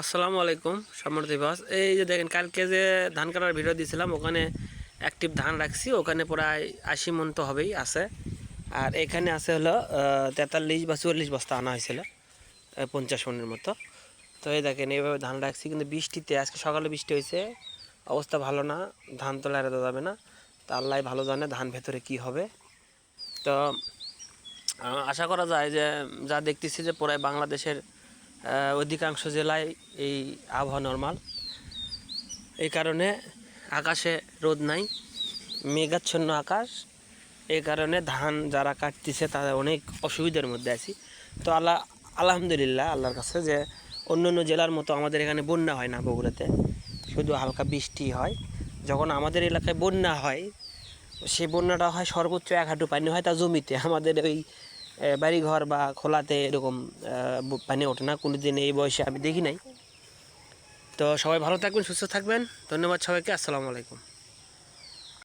আসসালামু আলাইকুম সমর দিবস। এই যে দেখেন কালকে যে ধান কাটার ভিডিও দিয়েছিলাম, ওখানে অ্যাক্টিভ ধান রাখছি, ওখানে প্রায় 80 মণ তো হবেই আছে। আর এখানে আছে হলো 43 বা 44 বস্তা আনা হয়েছিল, 50 মণের মতো। তো এই দেখেন এইভাবে ধান রাখছি, কিন্তু বৃষ্টিতে আজকে সকালে বৃষ্টি হয়েছে, অবস্থা ভালো না, ধান তো লাগাতে যাবে না। তো আল্লাহ ভালো জানে ধান ভেতরে কি হবে। তো আশা করা যায় যে যা দেখতেছি যে প্রায় বাংলাদেশের অধিকাংশ জেলায় এই আবহাওয়া নর্মাল। এই কারণে আকাশে রোদ নাই, মেঘাচ্ছন্ন আকাশ। এই কারণে ধান যারা কাটতেছে তারা অনেক অসুবিধার মধ্যে আছি। তো আলহামদুলিল্লাহ আল্লাহর কাছে যে অন্য অন্য জেলার মতো আমাদের এখানে বন্যা হয় না বগুড়াতে, শুধু হালকা বৃষ্টি হয়। যখন আমাদের এলাকায় বন্যা হয়, সেই বন্যাটা হয় সর্বোচ্চ 1 হাঁটু পানি হয় তা জমিতে, আমাদের ওই বাড়িঘর বা খোলাতে এরকম পানি ওঠে না কোনো দিন, এই বয়সে আমি দেখি নাই। তো সবাই ভালো থাকবেন, সুস্থ থাকবেন। ধন্যবাদ সবাইকে। আসসালামু আলাইকুম।